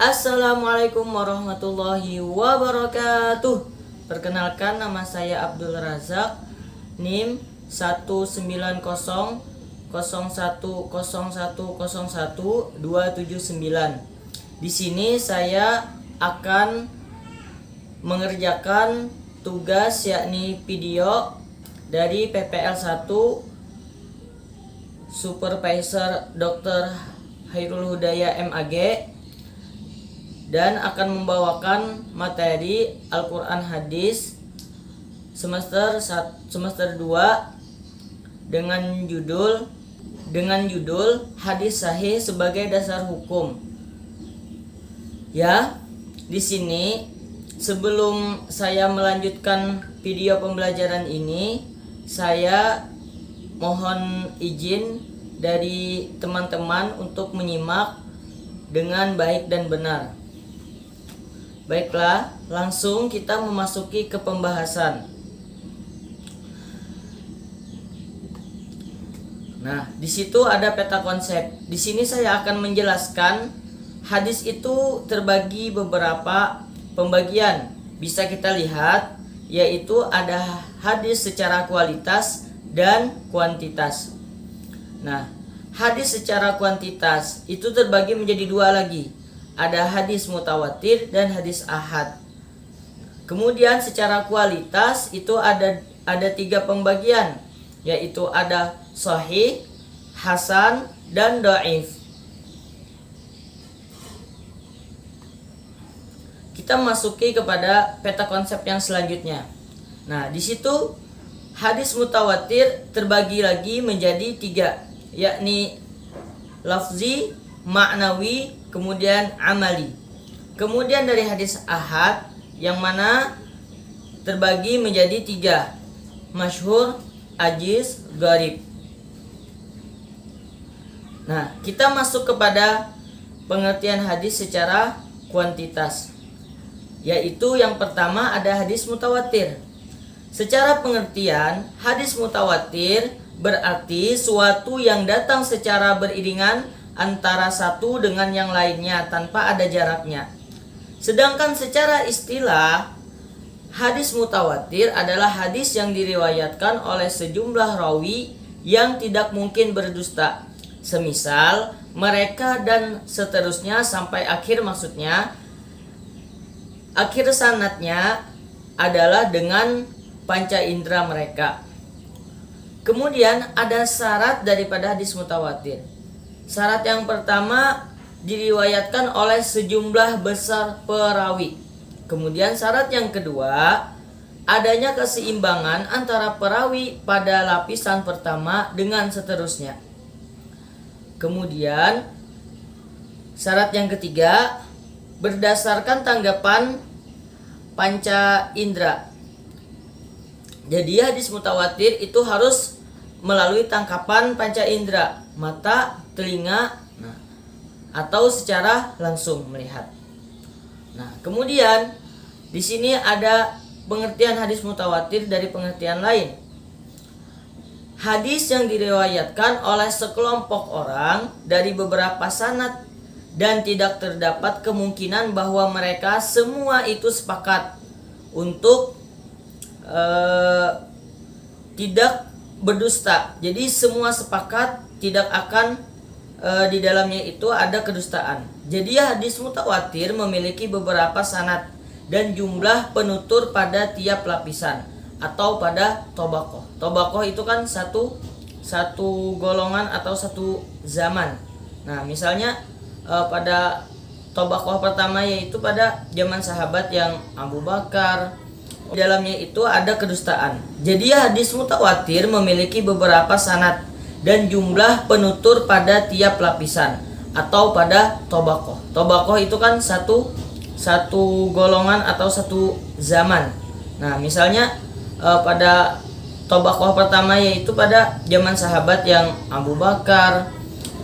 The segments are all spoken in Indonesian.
Assalamualaikum warahmatullahi wabarakatuh. Perkenalkan, nama saya Abdul Razak, NIM 1901010101279. Di sini saya akan mengerjakan tugas yakni video dari PPL 1 Supervisor Dr. Hairul Hudaya MAG, dan akan membawakan materi Al-Quran Hadis semester 2 dengan judul Hadis Sahih sebagai Dasar Hukum. Ya, di sini sebelum saya melanjutkan video pembelajaran ini, saya mohon izin dari teman-teman untuk menyimak dengan baik dan benar. Baiklah, langsung kita memasuki ke pembahasan. Nah, di situ ada peta konsep. Di sini saya akan menjelaskan hadis itu terbagi beberapa pembagian. Bisa kita lihat, yaitu ada hadis secara kualitas dan kuantitas. Nah, hadis secara kuantitas itu terbagi menjadi dua lagi. Ada hadis mutawatir dan hadis ahad. Kemudian secara kualitas itu ada 3 pembagian, yaitu ada sahih, hasan, dan dhaif. Kita masuki kepada peta konsep yang selanjutnya. Nah, di situ hadis mutawatir terbagi lagi menjadi 3, yakni lafzi, ma'nawi, kemudian amali. Kemudian dari hadis ahad yang mana terbagi menjadi 3, masyhur, ajiz, gharib. Nah, kita masuk kepada pengertian hadis secara kuantitas, yaitu yang pertama ada hadis mutawatir. Secara pengertian, hadis mutawatir berarti suatu yang datang secara beriringan antara satu dengan yang lainnya tanpa ada jaraknya. Sedangkan secara istilah, hadis mutawatir adalah hadis yang diriwayatkan oleh sejumlah rawi yang tidak mungkin berdusta. Semisal mereka dan seterusnya sampai akhir, maksudnya akhir sanadnya adalah dengan panca indera mereka. Kemudian ada syarat daripada hadis mutawatir. Syarat yang pertama, diriwayatkan oleh sejumlah besar perawi. Kemudian syarat yang kedua, adanya keseimbangan antara perawi pada lapisan pertama dengan seterusnya. Kemudian syarat yang ketiga, berdasarkan tanggapan panca indera. Jadi hadis mutawatir itu harus melalui tangkapan panca indera, mata, telinga, atau secara langsung melihat. Nah, kemudian di sini ada pengertian hadis mutawatir dari pengertian lain. Hadis yang diriwayatkan oleh sekelompok orang dari beberapa sanad dan tidak terdapat kemungkinan bahwa mereka semua itu sepakat untuk tidak berdusta. Jadi semua sepakat tidak akan di dalamnya itu ada kedustaan. Jadi hadis mutawatir memiliki beberapa sanad dan jumlah penutur pada tiap lapisan atau pada tobakoh. Tobakoh itu kan satu golongan atau satu zaman. Nah, misalnya pada tobakoh pertama yaitu pada zaman sahabat yang Abu Bakar, di dalamnya itu ada kedustaan. Jadi hadis mutawatir memiliki beberapa sanad dan jumlah penutur pada tiap lapisan atau pada tobakoh. Tobakoh itu kan satu golongan atau satu zaman. Nah, misalnya pada tobakoh pertama yaitu pada zaman sahabat yang Abu Bakar,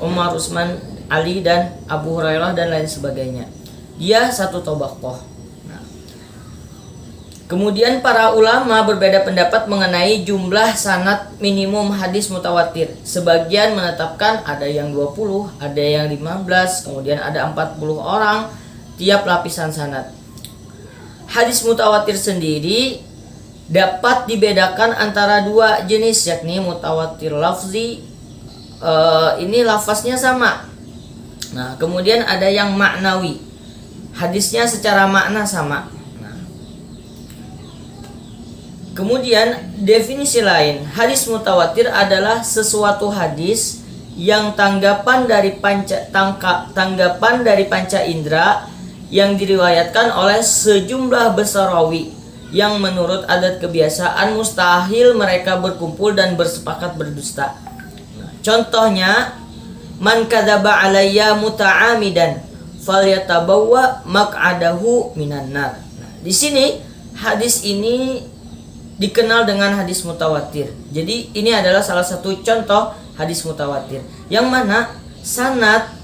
Umar, Utsman, Ali, dan Abu Hurairah dan lain sebagainya. Dia satu tobakoh. Kemudian para ulama berbeda pendapat mengenai jumlah sanad minimum hadis mutawatir. Sebagian menetapkan ada yang 20, ada yang 15, kemudian ada 40 orang, tiap lapisan sanad. Hadis mutawatir sendiri dapat dibedakan antara dua jenis, yakni mutawatir lafzi, ini lafaznya sama. Nah, kemudian ada yang maknawi, hadisnya secara makna sama. Nah, kemudian definisi lain, hadis mutawatir adalah sesuatu hadis yang tanggapan dari panca indera yang diriwayatkan oleh sejumlah besar rawi yang menurut adat kebiasaan mustahil mereka berkumpul dan bersepakat berdusta. Nah, contohnya, man kadzaba alayya muta'amidan falyatabawwa maq'adahu minan nar. Nah, di sini hadis ini dikenal dengan hadis mutawatir. Jadi ini adalah salah satu contoh hadis mutawatir yang mana sanad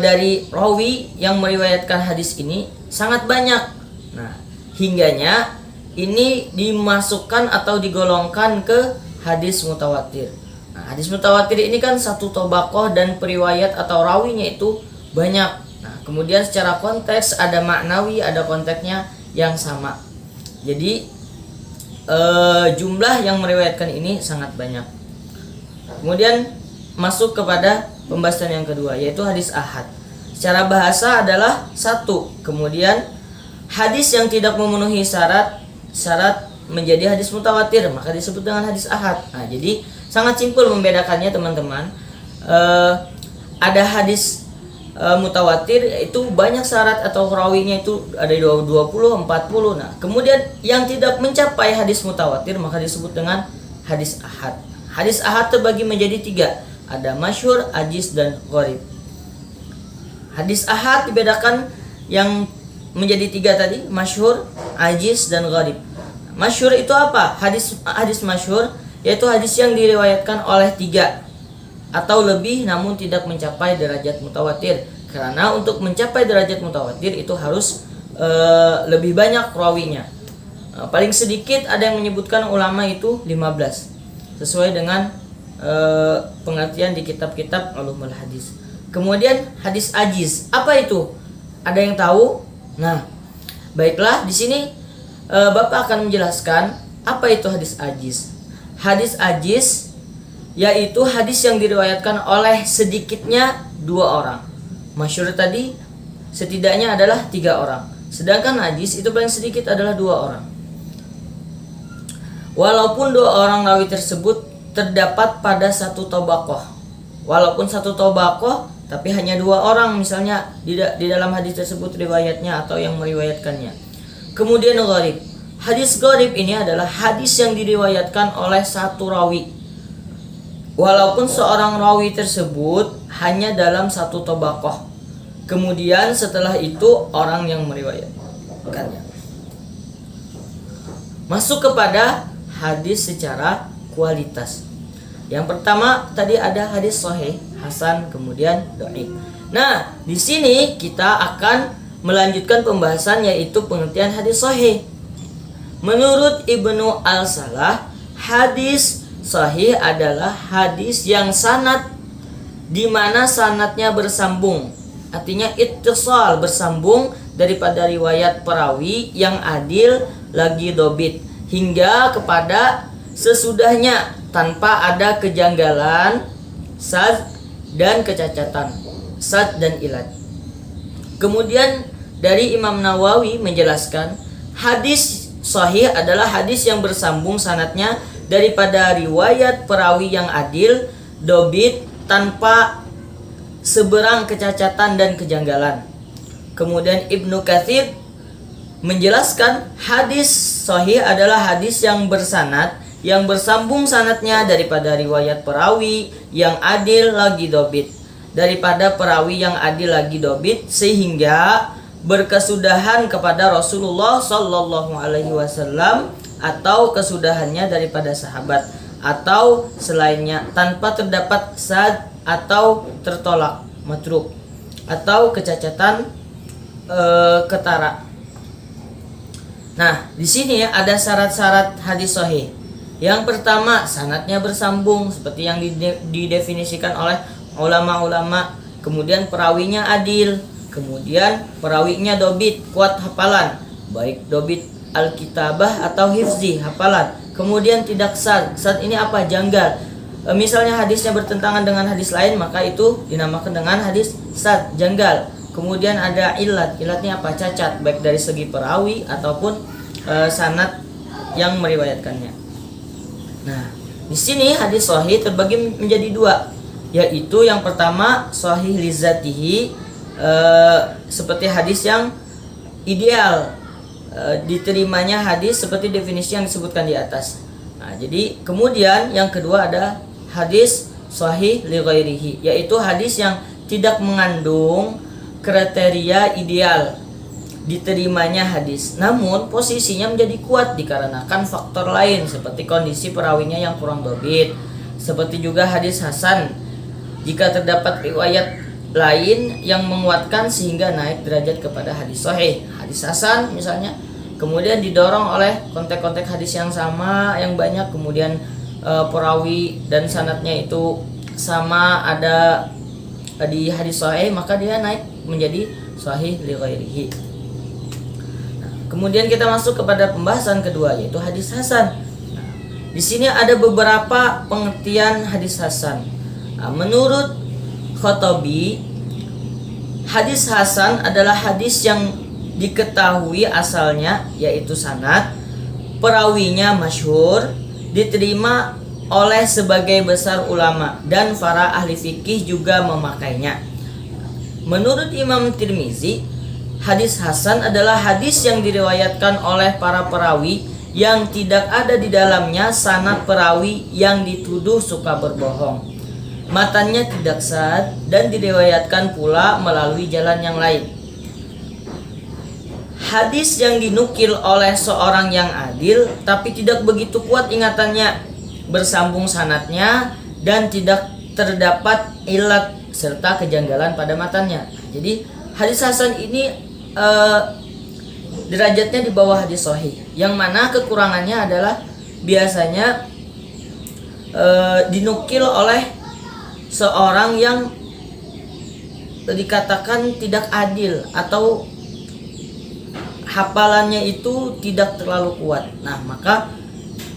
dari rawi yang meriwayatkan hadis ini sangat banyak. Nah, hingganya ini dimasukkan atau digolongkan ke hadis mutawatir. Nah, hadis mutawatir ini kan satu tobaqoh dan periwayat atau rawinya itu banyak. Nah, kemudian secara konteks ada maknawi, ada konteksnya yang sama. Jadi jumlah yang meriwayatkan ini sangat banyak. Kemudian masuk kepada pembahasan yang kedua, yaitu hadis ahad. Secara bahasa adalah satu. Kemudian hadis yang tidak memenuhi syarat menjadi hadis mutawatir, maka disebut dengan hadis ahad. Nah, jadi sangat simpel membedakannya, teman-teman. Ada hadis mutawatir itu banyak syarat atau rawinya itu ada 20, 40. Nah, kemudian yang tidak mencapai hadis mutawatir maka disebut dengan hadis ahad. Hadis ahad terbagi menjadi 3. Ada masyhur, ajiz, dan gharib. Hadis ahad dibedakan yang menjadi 3 tadi, masyhur, ajiz, dan gharib. Masyhur itu apa? Hadis masyhur yaitu hadis yang diriwayatkan oleh 3 atau lebih namun tidak mencapai derajat mutawatir. Karena untuk mencapai derajat mutawatir itu harus lebih banyak rawinya. Paling sedikit ada yang menyebutkan ulama itu 15. Sesuai dengan pengertian di kitab-kitab ulumul hadis. Kemudian hadis ajiz. Apa itu? Ada yang tahu? Nah, baiklah, di sini Bapak akan menjelaskan apa itu hadis ajiz. Hadis ajiz yaitu hadis yang diriwayatkan oleh sedikitnya 2 orang. Masyhur tadi setidaknya adalah 3 orang. Sedangkan ajiz itu paling sedikit adalah 2 orang. Walaupun 2 orang rawi tersebut terdapat pada satu tobaqoh. Walaupun satu tobaqoh tapi hanya 2 orang misalnya di dalam hadis tersebut riwayatnya atau yang meriwayatkannya. Kemudian gharib. Hadis gharib ini adalah hadis yang diriwayatkan oleh satu rawi. Walaupun seorang rawi tersebut hanya dalam satu tobaqoh. Kemudian setelah itu orang yang meriwayatkannya. Masuk kepada hadis secara kualitas. Yang pertama tadi ada hadis sahih, hasan, kemudian dhaif. Nah, di sini kita akan melanjutkan pembahasan yaitu pengertian hadis sahih. Menurut Ibnu Al-Salah, hadis sahih adalah hadis yang sanad di mana sanadnya bersambung. Artinya ittisal, bersambung daripada riwayat perawi yang adil lagi dobit hingga kepada sesudahnya tanpa ada kejanggalan, sad dan kecacatan, sad dan ilat. Kemudian dari Imam Nawawi menjelaskan hadis sahih adalah hadis yang bersambung sanadnya daripada riwayat perawi yang adil, dobit, tanpa seberang kecacatan dan kejanggalan. Kemudian Ibnu Katsir menjelaskan hadis sahih adalah hadis yang bersanad, yang bersambung sanadnya daripada riwayat perawi yang adil lagi dobit, daripada perawi yang adil lagi dobit sehingga berkesudahan kepada Rasulullah Sallallahu Alaihi Wasallam atau kesudahannya daripada sahabat atau selainnya tanpa terdapat sad atau tertolak matruk atau kecacatan ketara. Nah, di sini ada syarat-syarat hadis sahih. Yang pertama, sanadnya bersambung seperti yang didefinisikan oleh ulama-ulama. Kemudian perawinya adil. Kemudian perawinya dobit, kuat hafalan, baik dobit alkitabah atau hifzi, hafalan. Kemudian tidak sad. Sad ini apa? Janggal. Misalnya hadisnya bertentangan dengan hadis lain, maka itu dinamakan dengan hadis sad, janggal. Kemudian ada ilat. Ilatnya apa? Cacat, baik dari segi perawi ataupun sanad yang meriwayatkannya. Nah, di sini hadis sahih terbagi menjadi dua, yaitu yang pertama sahih lizatihi, seperti hadis yang ideal, diterimanya hadis seperti definisi yang disebutkan di atas. Nah, jadi kemudian yang kedua ada hadis sahih li ghairihi, yaitu hadis yang tidak mengandung kriteria ideal diterimanya hadis, namun posisinya menjadi kuat dikarenakan faktor lain seperti kondisi perawinya yang kurang dobit. Seperti juga hadis hasan, jika terdapat riwayat lain yang menguatkan sehingga naik derajat kepada hadis sahih. Hadis hasan misalnya kemudian didorong oleh konteks-konteks hadis yang sama, yang banyak, kemudian perawi dan sanadnya itu sama ada di hadis sahih, maka dia naik menjadi sahih li ghairihi. Kemudian kita masuk kepada pembahasan kedua, yaitu hadis hasan. Nah, di sini ada beberapa pengertian hadis hasan. Nah, menurut Khotobi, hadis hasan adalah hadis yang diketahui asalnya, yaitu sanad, perawinya masyhur, diterima oleh sebagai besar ulama dan para ahli fikih juga memakainya. Menurut Imam Tirmizi, hadis hasan adalah hadis yang diriwayatkan oleh para perawi yang tidak ada di dalamnya sanad perawi yang dituduh suka berbohong. Matanya tidak sad dan diriwayatkan pula melalui jalan yang lain. Hadis yang dinukil oleh seorang yang adil tapi tidak begitu kuat ingatannya, bersambung sanadnya dan tidak terdapat ilat serta kejanggalan pada matanya. Jadi hadis hasan ini derajatnya di bawah hadis sahih, yang mana kekurangannya adalah biasanya dinukil oleh seorang yang dikatakan tidak adil atau hafalannya itu tidak terlalu kuat. Nah, maka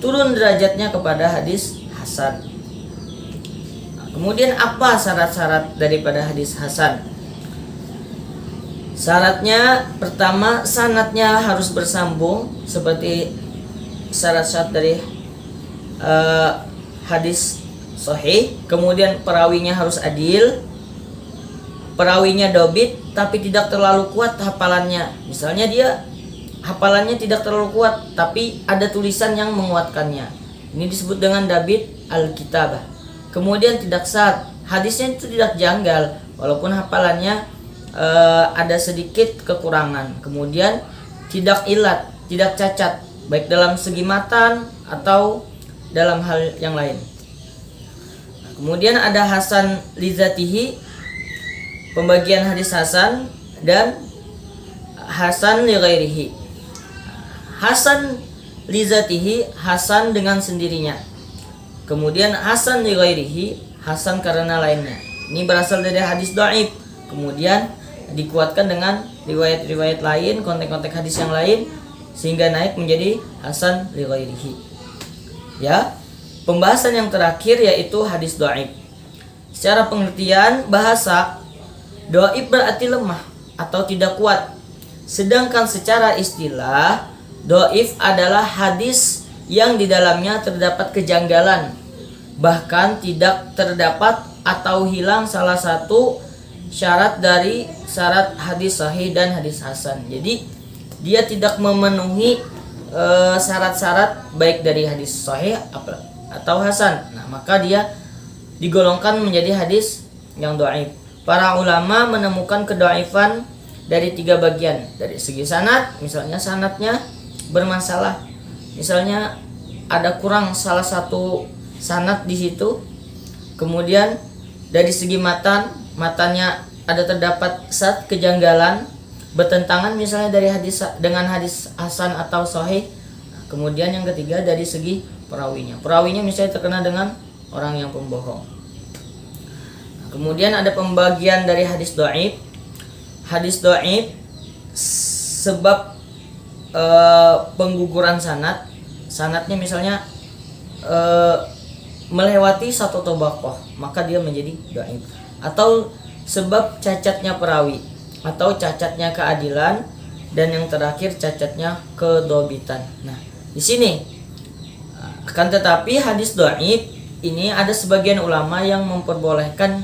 turun derajatnya kepada hadis hasan. Nah, kemudian apa syarat-syarat daripada hadis hasan? Syaratnya pertama, sanadnya harus bersambung seperti syarat-syarat dari hadis sahih. Kemudian perawinya harus adil, perawinya dobit tapi tidak terlalu kuat hafalannya. Misalnya dia hafalannya tidak terlalu kuat tapi ada tulisan yang menguatkannya, ini disebut dengan dabit alkitabah. Kemudian tidak sad, hadisnya itu tidak janggal walaupun hafalannya ada sedikit kekurangan. Kemudian tidak ilat, tidak cacat, baik dalam segi matan atau dalam hal yang lain. Kemudian ada hasan lizatihi, pembagian hadis hasan, dan hasan li ghairihi. Hasan lizatihi, hasan dengan sendirinya. Kemudian hasan li ghairihi, hasan karena lainnya. Ini berasal dari hadis dhaif, kemudian dikuatkan dengan riwayat-riwayat lain, konteks-konteks hadis yang lain, sehingga naik menjadi hasan li ghairihi. Ya, pembahasan yang terakhir yaitu hadis dhaif. Secara pengertian bahasa, dhaif berarti lemah atau tidak kuat. Sedangkan secara istilah, dhaif adalah hadis yang di dalamnya terdapat kejanggalan, bahkan tidak terdapat atau hilang salah satu syarat dari syarat hadis sahih dan hadis hasan. Jadi dia tidak memenuhi syarat-syarat baik dari hadis sahih atau hasan. Nah, maka dia digolongkan menjadi hadis yang dhaif. Para ulama menemukan kedhaifan dari 3 bagian. Dari segi sanad, misalnya sanadnya bermasalah, misalnya ada kurang salah satu sanad di situ. Kemudian dari segi matannya ada terdapat kejanggalan, bertentangan misalnya dari hadis dengan hadis hasan atau sahih. Kemudian yang ketiga dari segi perawinya misalnya terkena dengan orang yang pembohong. Kemudian ada pembagian dari hadis dhaif. hadis dhaif sebab pengguguran sanadnya misalnya melewati satu tabaqah, maka dia menjadi dhaif. Atau sebab cacatnya perawi atau cacatnya keadilan, dan yang terakhir cacatnya kedobitan. Nah, di sini akan tetapi hadis dhaif ini ada sebagian ulama yang memperbolehkan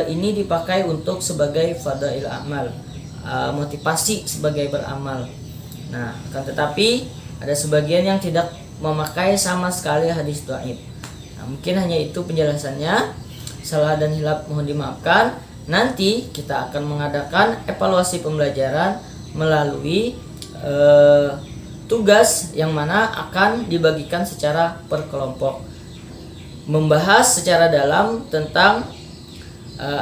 ini dipakai untuk sebagai fadail amal, motivasi sebagai beramal. Nah, akan tetapi ada sebagian yang tidak memakai sama sekali hadis dhaif. Nah, mungkin hanya itu penjelasannya. Salah dan hilaf mohon dimaafkan. Nanti kita akan mengadakan evaluasi pembelajaran melalui tugas yang mana akan dibagikan secara per kelompok, membahas secara dalam tentang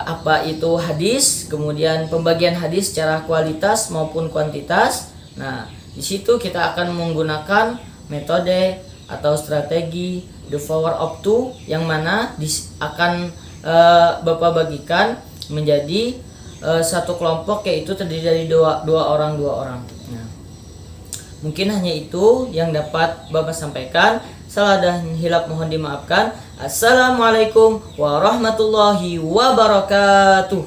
apa itu hadis, kemudian pembagian hadis secara kualitas maupun kuantitas. Nah, di situ kita akan menggunakan metode atau strategi the power of two, yang mana akan Bapak bagikan menjadi satu kelompok, yaitu terdiri dari dua orang. Nah, mungkin hanya itu yang dapat Bapak sampaikan. Salah dan hilaf mohon dimaafkan. Assalamualaikum warahmatullahi wabarakatuh.